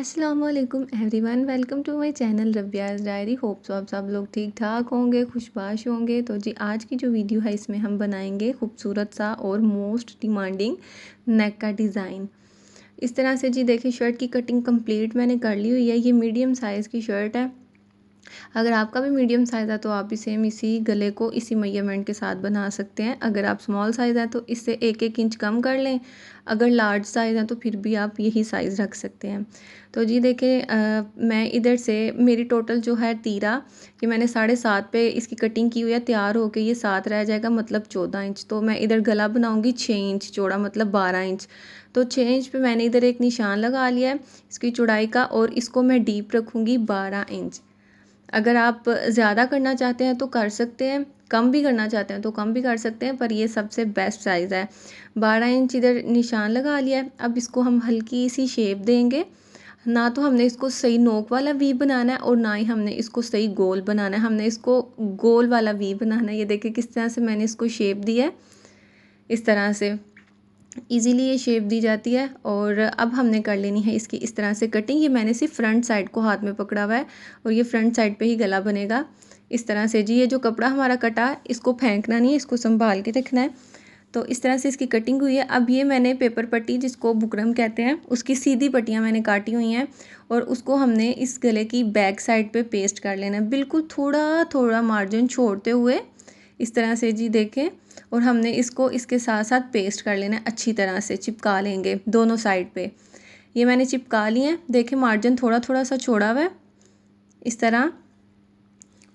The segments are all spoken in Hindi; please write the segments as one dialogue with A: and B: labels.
A: अस्सलामुअलैकुम everyone, welcome to my channel Rabia's diary. Hope so आप सब लोग ठीक ठाक होंगे, खुशबाश होंगे। तो जी आज की जो वीडियो है इसमें हम बनाएंगे खूबसूरत सा और मोस्ट डिमांडिंग नेक का डिज़ाइन। इस तरह से जी देखिए, शर्ट की कटिंग कंप्लीट मैंने कर ली हुई है। ये मीडियम साइज़ की शर्ट है। अगर आपका भी मीडियम साइज़ है तो आप भी सेम इसी गले को इसी मेजरमेंट के साथ बना सकते हैं। अगर आप स्मॉल साइज़ है तो इससे 1-1 इंच कम कर लें। अगर लार्ज साइज़ है तो फिर भी आप यही साइज़ रख सकते हैं। तो जी देखिए, मैं इधर से मेरी टोटल जो है तीरा, कि मैंने 7.5 पे इसकी कटिंग की हुई है। तैयार होके ये 7 रह जाएगा, मतलब 14 इंच। तो मैं इधर गला बनाऊंगी 6 इंच चौड़ा, मतलब 12 इंच। तो 6 इंच पे मैंने इधर एक निशान लगा लिया है इसकी चौड़ाई का, और इसको मैं डीप रखूँगी 12 इंच। अगर आप ज़्यादा करना चाहते हैं तो कर सकते हैं, कम भी करना चाहते हैं तो कम भी कर सकते हैं, पर ये सबसे बेस्ट साइज़ है। 12 इंच इधर निशान लगा लिया है। अब इसको हम हल्की सी शेप देंगे। ना तो हमने इसको सही नोक वाला वी बनाना है और ना ही हमने इसको सही गोल बनाना है। हमने इसको गोल वाला वी बनाना है। ये देखिए किस तरह से मैंने इसको शेप दिया है। इस तरह से इजीली ये शेप दी जाती है। और अब हमने कर लेनी है इसकी इस तरह से कटिंग। ये मैंने सिर्फ फ्रंट साइड को हाथ में पकड़ा हुआ है और ये फ्रंट साइड पे ही गला बनेगा इस तरह से। जी ये जो कपड़ा हमारा कटा है इसको फेंकना नहीं है, इसको संभाल के रखना है। तो इस तरह से इसकी कटिंग हुई है। अब ये मैंने पेपर पट्टी, जिसको बुकरम कहते हैं, उसकी सीधी पट्टियाँ मैंने काटी हुई हैं और उसको हमने इस गले की बैक साइड पे पेस्ट कर लेना है, बिल्कुल थोड़ा थोड़ा मार्जिन छोड़ते हुए इस तरह से। जी देखें, और हमने इसको इसके साथ साथ पेस्ट कर लेना है, अच्छी तरह से चिपका लेंगे दोनों साइड पे। ये मैंने चिपका लिए हैं। देखें मार्जिन थोड़ा थोड़ा सा छोड़ा हुआ है इस तरह।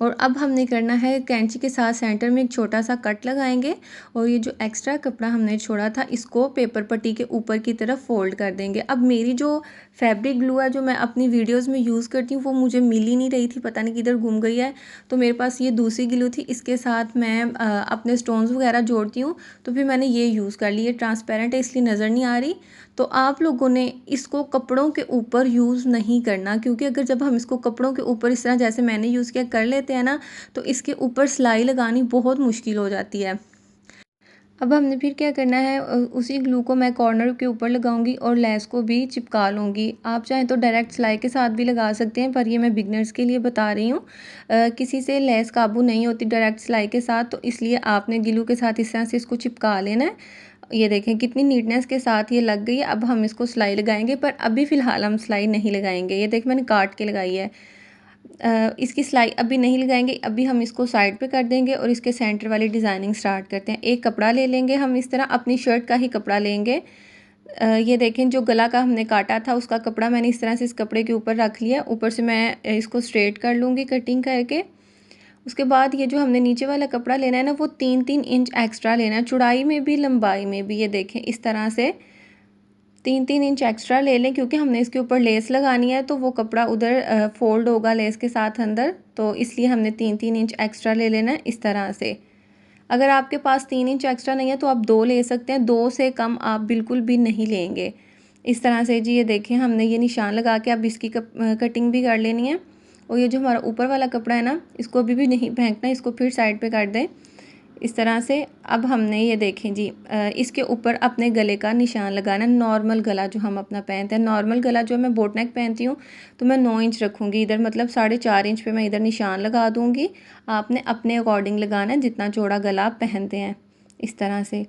A: और अब हमने करना है, कैंची के साथ सेंटर में एक छोटा सा कट लगाएंगे और ये जो एक्स्ट्रा कपड़ा हमने छोड़ा था इसको पेपर पट्टी के ऊपर की तरफ फोल्ड कर देंगे। अब मेरी जो फैब्रिक ग्लू है जो मैं अपनी वीडियोस में यूज़ करती हूँ वो मुझे मिल ही नहीं रही थी, पता नहीं किधर गुम गई है। तो मेरे पास ये दूसरी ग्लू थी, इसके साथ मैं अपने स्टोन्स वगैरह जोड़ती हूँ। तो फिर मैंने ये यूज़ कर ली। ये ट्रांसपेरेंट है इसलिए नज़र नहीं आ रही। तो आप लोगों ने इसको कपड़ों के ऊपर यूज़ नहीं करना, क्योंकि अगर जब हम इसको कपड़ों के ऊपर इस तरह जैसे मैंने यूज़ किया कर लेते हैं ना, तो इसके ऊपर सिलाई लगानी बहुत मुश्किल हो जाती है। अब हमने फिर क्या करना है, उसी ग्लू को मैं कॉर्नर के ऊपर लगाऊंगी और लेस को भी चिपका लूँगी। आप चाहें तो डायरेक्ट सिलाई के साथ भी लगा सकते हैं, पर ये मैं बिगनर्स के लिए बता रही हूँ। किसी से लेस काबू नहीं होती डायरेक्ट सिलाई के साथ, तो इसलिए आपने ग्लू के साथ इस तरह से इसको चिपका लेना है। ये देखें कितनी नीटनेस के साथ ये लग गई है। अब हम इसको सिलाई लगाएंगे, पर अभी फ़िलहाल हम सिलाई नहीं लगाएंगे। ये देख मैंने काट के लगाई है। इसकी सिलाई अभी नहीं लगाएंगे, अभी हम इसको साइड पे कर देंगे और इसके सेंटर वाली डिज़ाइनिंग स्टार्ट करते हैं। एक कपड़ा ले लेंगे हम, इस तरह अपनी शर्ट का ही कपड़ा लेंगे। ये देखें जो गला का हमने काटा था उसका कपड़ा मैंने इस तरह से इस कपड़े के ऊपर रख लिया। ऊपर से मैं इसको स्ट्रेट कर लूँगी कटिंग करके। उसके बाद ये जो हमने नीचे वाला कपड़ा लेना है ना, वो 3-3 इंच एक्स्ट्रा लेना है, चौड़ाई में भी लंबाई में भी। ये देखें इस तरह से 3-3 इंच एक्स्ट्रा ले लें, क्योंकि हमने इसके ऊपर लेस लगानी है तो वो कपड़ा उधर फोल्ड होगा लेस के साथ अंदर, तो इसलिए हमने 3-3 इंच एक्स्ट्रा ले लेना है इस तरह से। अगर आपके पास 3 इंच एक्स्ट्रा नहीं है तो आप 2 ले सकते हैं, 2 से कम आप बिल्कुल भी नहीं लेंगे इस तरह से। जी ये देखें हमने ये निशान लगा के अब इसकी कटिंग भी कर लेनी है। और ये जो हमारा ऊपर वाला कपड़ा है ना, इसको अभी भी नहीं फेंकना, इसको फिर साइड पे कर दें इस तरह से। अब हमने ये देखें जी, इसके ऊपर अपने गले का निशान लगाना है। नॉर्मल गला जो हम अपना पहनते हैं, नॉर्मल गला जो मैं बोट नेक पहनती हूँ, तो मैं 9 इंच रखूँगी इधर, मतलब 4.5 इंच पे मैं इधर निशान लगा दूँगी। आपने अपने अकॉर्डिंग लगाना है जितना चौड़ा गला आप पहनते हैं इस तरह से।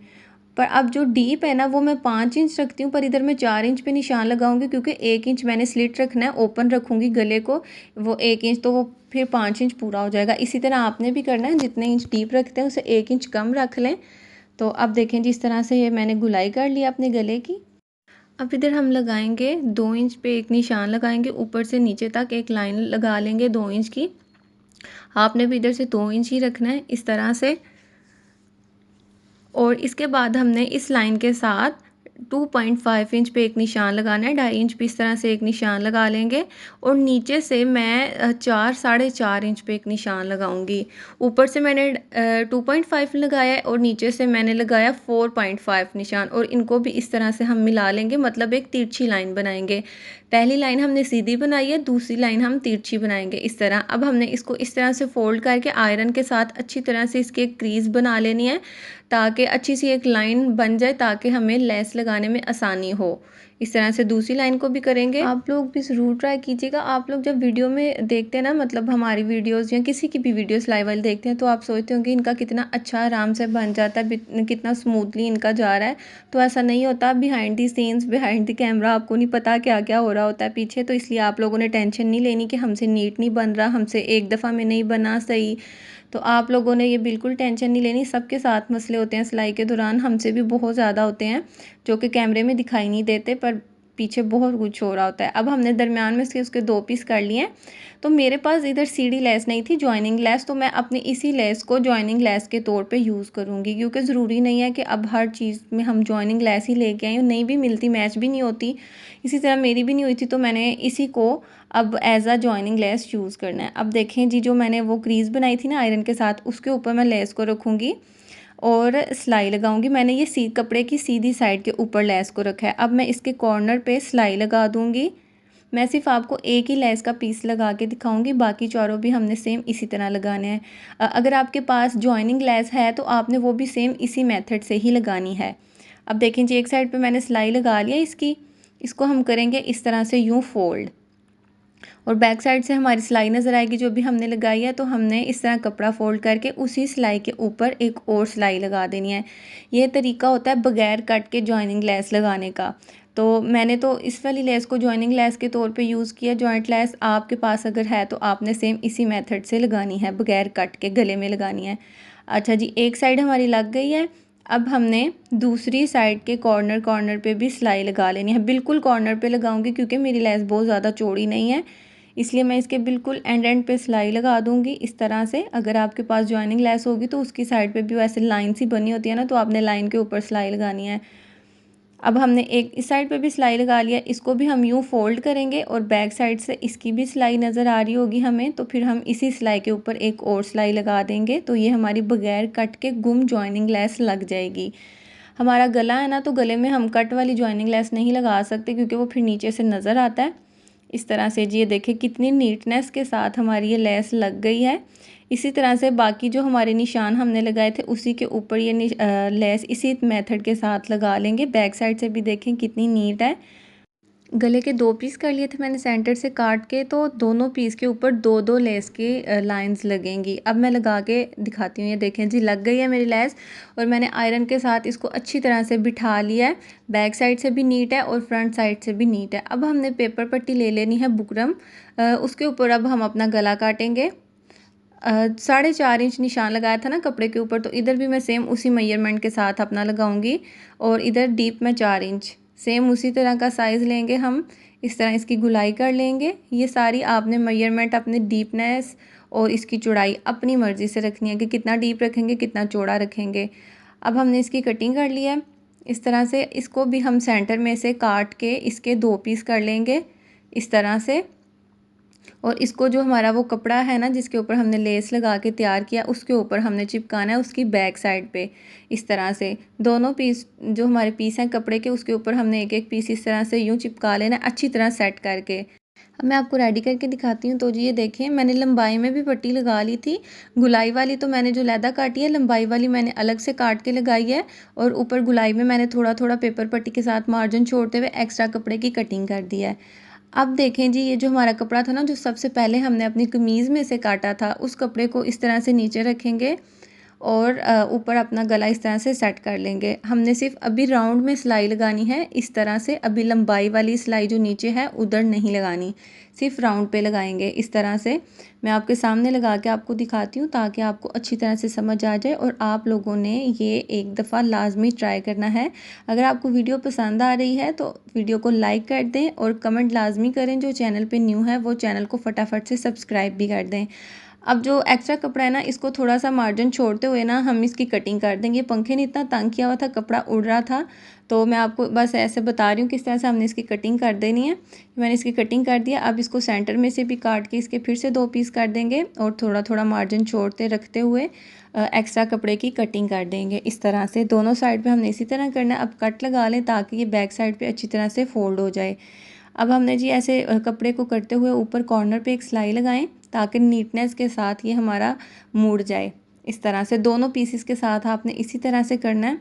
A: पर अब जो डीप है ना वो मैं 5 इंच रखती हूँ, पर इधर मैं 4 इंच पे निशान लगाऊंगी, क्योंकि 1 इंच मैंने स्लिट रखना है, ओपन रखूँगी गले को। वो 1 इंच तो वो फिर 5 इंच पूरा हो जाएगा। इसी तरह आपने भी करना है, जितने इंच डीप रखते हैं उसे 1 इंच कम रख लें। तो अब देखें जिस तरह से ये मैंने गुलाई कर लिया अपने गले की। अब इधर हम लगाएंगे 2 इंच पे एक निशान लगाएंगे, ऊपर से नीचे तक एक लाइन लगा लेंगे 2 इंच की। आपने भी इधर से 2 इंच ही रखना है इस तरह से। और इसके बाद हमने इस लाइन के साथ 2.5 इंच पे एक निशान लगाना है, 2.5 इंच पे इस तरह से एक निशान लगा लेंगे। और नीचे से मैं 4-4.5 इंच पे एक निशान लगाऊंगी। ऊपर से मैंने 2.5 लगाया है और नीचे से मैंने लगाया 4.5 निशान, और इनको भी इस तरह से हम मिला लेंगे, मतलब एक तिरछी लाइन बनाएंगे। पहली लाइन हमने सीधी बनाई है, दूसरी लाइन हम तिरछी बनाएंगे इस तरह। अब हमने इसको इस तरह से फोल्ड करके आयरन के साथ अच्छी तरह से इसकी एक क्रीज बना लेनी है, ताकि अच्छी सी एक लाइन बन जाए, ताकि हमें लेस लगाने में आसानी हो इस तरह से दूसरी लाइन को भी करेंगे। आप लोग भी ज़रूर ट्राई कीजिएगा। आप लोग जब वीडियो में देखते हैं ना, मतलब हमारी वीडियोस या किसी की भी वीडियो सिलाई वाली देखते हैं, तो आप सोचते होंगे इनका कितना अच्छा आराम से बन जाता है, कितना स्मूथली इनका जा रहा है। तो ऐसा नहीं होता। Behind the scenes, behind the camera आपको नहीं पता क्या क्या हो रहा होता है पीछे। तो इसलिए आप लोगों ने टेंशन नहीं लेनी कि हमसे नीट नहीं बन रहा, हमसे एक दफ़ा में नहीं बना सही। तो आप लोगों ने ये बिल्कुल टेंशन नहीं लेनी। सबके साथ मसले होते हैं सिलाई के दौरान, हमसे भी बहुत ज़्यादा होते हैं, जो कि कैमरे में दिखाई नहीं देते, पर पीछे बहुत कुछ हो रहा होता है। अब हमने दरमियान में से उसके 2 पीस कर लिए हैं। तो मेरे पास इधर सीढ़ी लेस नहीं थी, जॉइनिंग लेस, तो मैं अपनी इसी लेस को जॉइनिंग लेस के तौर पे यूज़ करूँगी, क्योंकि ज़रूरी नहीं है कि अब हर चीज़ में हम जॉइनिंग लेस ही लेके आएँ, नहीं भी मिलती, मैच भी नहीं होती। इसी तरह मेरी भी नहीं हुई थी, तो मैंने इसी को अब as a joining less use करना है। अब देखें जी, जो मैंने वो क्रीज़ बनाई थी ना आयरन के साथ, उसके ऊपर मैं लेस को रखूँगी और सिलाई लगाऊंगी। मैंने ये कपड़े की सीधी साइड के ऊपर लेस को रखा है। अब मैं इसके कॉर्नर पे सिलाई लगा दूंगी। मैं सिर्फ आपको एक ही लेस का पीस लगा के दिखाऊंगी, बाकी चारों भी हमने सेम इसी तरह लगाने हैं। अगर आपके पास जॉइनिंग लेस है तो आपने वो भी सेम इसी मेथड से ही लगानी है। अब देखें जी, एक साइड पे मैंने सिलाई लगा लिया इसकी, इसको हम करेंगे इस तरह से यूँ फोल्ड, और बैक साइड से हमारी सिलाई नज़र आएगी जो भी हमने लगाई है। तो हमने इस तरह कपड़ा फोल्ड करके उसी सिलाई के ऊपर एक और सिलाई लगा देनी है। ये तरीका होता है बगैर कट के जॉइनिंग लेस लगाने का। तो मैंने तो इस वाली लेस को जॉइनिंग लेस के तौर पे यूज़ किया। जॉइंट लेस आपके पास अगर है तो आपने सेम इसी मेथड से लगानी है, बगैर कट के गले में लगानी है। अच्छा जी, एक साइड हमारी लग गई है। अब हमने दूसरी साइड के कॉर्नर पे भी सिलाई लगा लेनी है। बिल्कुल कॉर्नर पे लगाऊंगी क्योंकि मेरी लेस बहुत ज़्यादा चौड़ी नहीं है, इसलिए मैं इसके बिल्कुल एंड पे सिलाई लगा दूंगी इस तरह से। अगर आपके पास जॉइनिंग लेस होगी तो उसकी साइड पे भी वैसे लाइन सी बनी होती है ना, तो आपने लाइन के ऊपर सिलाई लगानी है। अब हमने एक इस साइड पे भी सिलाई लगा लिया, इसको भी हम यूँ फोल्ड करेंगे और बैक साइड से इसकी भी सिलाई नज़र आ रही होगी हमें, तो फिर हम इसी सिलाई के ऊपर एक और सिलाई लगा देंगे। तो ये हमारी बगैर कट के गुम जॉइनिंग लेस लग जाएगी। हमारा गला है ना, तो गले में हम कट वाली जॉइनिंग लेस नहीं लगा सकते क्योंकि वो फिर नीचे से नज़र आता है। इस तरह से जी, ये देखिए कितनी नीटनेस के साथ हमारी ये लेस लग गई है। इसी तरह से बाकी जो हमारे निशान हमने लगाए थे उसी के ऊपर ये लेस इसी मेथड के साथ लगा लेंगे। बैक साइड से भी देखें कितनी नीट है। गले के 2 पीस कर लिए थे मैंने सेंटर से काट के, तो दोनों पीस के ऊपर 2-2 लेस की लाइंस लगेंगी। अब मैं लगा के दिखाती हूँ। ये देखें जी, लग गई है मेरी लेस और मैंने आयरन के साथ इसको अच्छी तरह से बिठा लिया है। बैक साइड से भी नीट है और फ्रंट साइड से भी नीट है। अब हमने पेपर पट्टी ले लेनी है बुकरम, उसके ऊपर अब हम अपना गला काटेंगे। 4.5 इंच निशान लगाया था ना कपड़े के ऊपर, तो इधर भी मैं सेम उसी मेजरमेंट के साथ अपना लगाऊंगी, और इधर डीप में 4 इंच सेम उसी तरह का साइज़ लेंगे हम। इस तरह इसकी गुलाई कर लेंगे। ये सारी आपने मेजरमेंट अपने डीपनेस और इसकी चौड़ाई अपनी मर्ज़ी से रखनी है कि कितना डीप रखेंगे, कितना चौड़ा रखेंगे। अब हमने इसकी कटिंग कर ली है इस तरह से। इसको भी हम सेंटर में से काट के इसके 2 पीस कर लेंगे इस तरह से, और इसको जो हमारा वो कपड़ा है ना जिसके ऊपर हमने लेस लगा के तैयार किया, उसके ऊपर हमने चिपकाना है उसकी बैक साइड पे। इस तरह से दोनों पीस जो हमारे पीस हैं कपड़े के, उसके ऊपर हमने एक एक पीस इस तरह से यूँ चिपका लेना अच्छी तरह सेट करके। अब मैं आपको रेडी करके दिखाती हूँ। तो जी, ये देखें मैंने लंबाई में भी पट्टी लगा ली थी। गुलाई वाली तो मैंने जो लैदा काटी है, लंबाई वाली मैंने अलग से काट के लगाई है, और ऊपर गुलाई में मैंने थोड़ा थोड़ा पेपर पट्टी के साथ मार्जिन छोड़ते हुए एक्स्ट्रा कपड़े की कटिंग कर दी है। अब देखें जी, ये जो हमारा कपड़ा था ना, जो सबसे पहले हमने अपनी कमीज़ में से काटा था, उस कपड़े को इस तरह से नीचे रखेंगे और ऊपर अपना गला इस तरह से सेट कर लेंगे। हमने सिर्फ अभी राउंड में सिलाई लगानी है इस तरह से। अभी लंबाई वाली सिलाई जो नीचे है उधर नहीं लगानी, सिर्फ राउंड पे लगाएंगे इस तरह से। मैं आपके सामने लगा के आपको दिखाती हूँ ताकि आपको अच्छी तरह से समझ आ जाए, और आप लोगों ने ये एक दफ़ा लाजमी ट्राई करना है। अगर आपको वीडियो पसंद आ रही है तो वीडियो को लाइक कर दें और कमेंट लाजमी करें। जो चैनल पे न्यू है वो चैनल को फटाफट से सब्सक्राइब भी कर दें। अब जो एक्स्ट्रा कपड़ा है ना, इसको थोड़ा सा मार्जिन छोड़ते हुए ना हम इसकी कटिंग कर देंगे। पंखे ने इतना तंग किया हुआ था, कपड़ा उड़ रहा था, तो मैं आपको बस ऐसे बता रही हूँ किस तरह से हमने इसकी कटिंग कर देनी है। मैंने इसकी कटिंग कर दिया। अब इसको सेंटर में से भी काट के इसके फिर से 2 पीस कर देंगे और थोड़ा थोड़ा मार्जिन छोड़ते रखते हुए एक्स्ट्रा कपड़े की कटिंग कर देंगे इस तरह से। दोनों साइड पे हमने इसी तरह करना है। अब कट लगा लें ताकि ये बैक साइड पे अच्छी तरह से फोल्ड हो जाए। अब हमने जी ऐसे कपड़े को करते हुए ऊपर कॉर्नर पे एक सिलाई लगाएं ताकि नीटनेस के साथ ये हमारा मुड़ जाए। इस तरह से दोनों पीसेस के साथ आपने इसी तरह से करना है।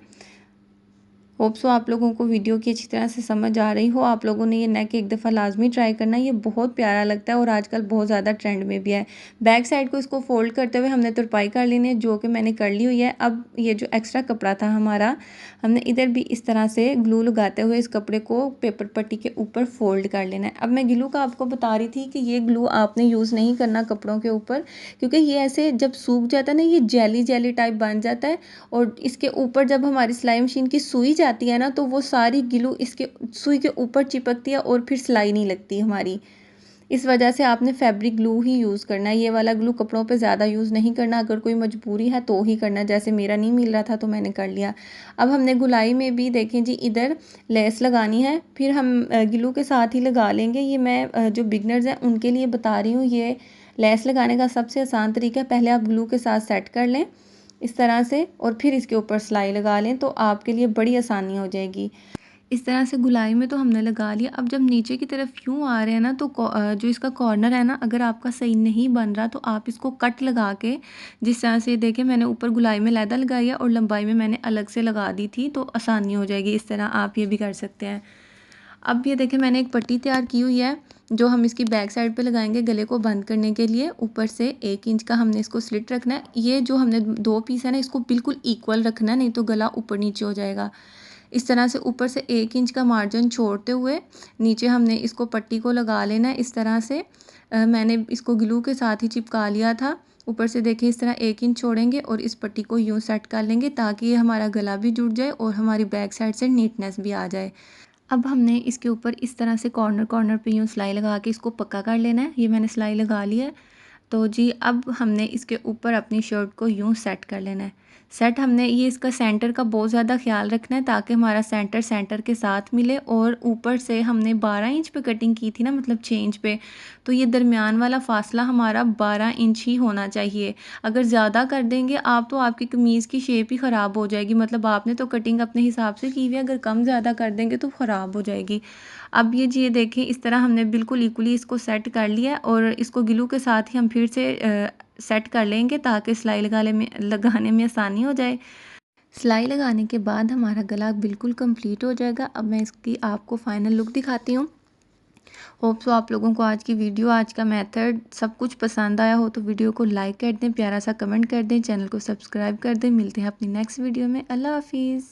A: होप सो आप लोगों को वीडियो की अच्छी तरह से समझ आ रही हो। आप लोगों ने ये नेक एक दफ़ा लाजमी ट्राई करना, ये बहुत प्यारा लगता है और आजकल बहुत ज़्यादा ट्रेंड में भी है। बैक साइड को इसको फोल्ड करते हुए हमने तुरपाई कर लेनी है, जो कि मैंने कर ली हुई है। अब ये जो एक्स्ट्रा कपड़ा था हमारा, हमने इधर भी इस तरह से ग्लू लगाते हुए इस कपड़े को पेपर पट्टी के ऊपर फोल्ड कर लेना है। अब मैं ग्लू का आपको बता रही थी कि ये ग्लू आपने यूज़ नहीं करना कपड़ों के ऊपर, क्योंकि ये ऐसे जब सूख जाता है ना, ये जेली जेली टाइप बन जाता है और इसके ऊपर जब हमारी सिलाई मशीन की सुई जाती है ना, तो वो सारी ग्लू इसके सुई के ऊपर चिपकती है और फिर सिलाई नहीं लगती हमारी। इस वजह से आपने फैब्रिक ग्लू ही यूज़ करना है। ये वाला ग्लू कपड़ों पे ज़्यादा यूज़ नहीं करना, अगर कोई मजबूरी है तो ही करना। जैसे मेरा नहीं मिल रहा था तो मैंने कर लिया। अब हमने गुलाई में भी देखें जी, इधर लेस लगानी है, फिर हम ग्लू के साथ ही लगा लेंगे। ये मैं जो बिगनर्स हैं उनके लिए बता रही हूँ। ये लेस लगाने का सबसे आसान तरीका है, पहले आप ग्लू के साथ सेट कर लें इस तरह से और फिर इसके ऊपर सिलाई लगा लें, तो आपके लिए बड़ी आसानी हो जाएगी। इस तरह से गुलाई में तो हमने लगा लिया। अब जब नीचे की तरफ यूँ आ रहे हैं ना, तो जो इसका कॉर्नर है ना, अगर आपका सही नहीं बन रहा तो आप इसको कट लगा के, जिस तरह से देखें मैंने ऊपर गुलाई में लैदा लगाई है और लंबाई में मैंने अलग से लगा दी थी, तो आसानी हो जाएगी। इस तरह आप ये भी कर सकते हैं। अब ये देखें मैंने एक पट्टी तैयार की हुई है, जो हम इसकी बैक साइड पे लगाएंगे गले को बंद करने के लिए। ऊपर से 1 इंच का हमने इसको स्लिट रखना है। ये जो हमने 2 पीस है ना, इसको बिल्कुल इक्वल रखना है, नहीं तो गला ऊपर नीचे हो जाएगा। इस तरह से ऊपर से 1 इंच का मार्जिन छोड़ते हुए नीचे हमने इसको पट्टी को लगा लेना है। इस तरह से मैंने इसको ग्लू के साथ ही चिपका लिया था। ऊपर से देखिए इस तरह 1 इंच छोड़ेंगे और इस पट्टी को यूँ सेट कर लेंगे, ताकि ये हमारा गला भी जुड़ जाए और हमारी बैक साइड से नीटनेस भी आ जाए। अब हमने इसके ऊपर इस तरह से कॉर्नर कॉर्नर पे यूँ सिलाई लगा के इसको पक्का कर लेना है। ये मैंने सिलाई लगा ली है। तो जी अब हमने इसके ऊपर अपनी शर्ट को यूँ सेट कर लेना है। सेट हमने ये इसका सेंटर का बहुत ज़्यादा ख्याल रखना है, ताकि हमारा सेंटर सेंटर के साथ मिले। और ऊपर से हमने 12 इंच पे कटिंग की थी ना, मतलब 6 इंच पे, तो ये दरमियान वाला फासला हमारा 12 इंच ही होना चाहिए। अगर ज़्यादा कर देंगे आप तो आपकी कमीज़ की शेप ही ख़राब हो जाएगी। मतलब आपने तो कटिंग अपने हिसाब से की हुई है, अगर कम ज़्यादा कर देंगे तो ख़राब हो जाएगी। अब ये देखें इस तरह हमने बिल्कुल इक्वली इसको सेट कर लिया है और इसको ग्लू के साथ ही हम फिर से सेट कर लेंगे, ताकि सिलाई लगाने में आसानी हो जाए। सिलाई लगाने के बाद हमारा गला बिल्कुल कंप्लीट हो जाएगा। अब मैं इसकी आपको फाइनल लुक दिखाती हूँ। होप सो आप लोगों को आज की वीडियो, आज का मेथड सब कुछ पसंद आया हो, तो वीडियो को लाइक कर दें, प्यारा सा कमेंट कर दें, चैनल को सब्सक्राइब कर दें। मिलते हैं अपनी नेक्स्ट वीडियो में। अल्लाह हाफिज़।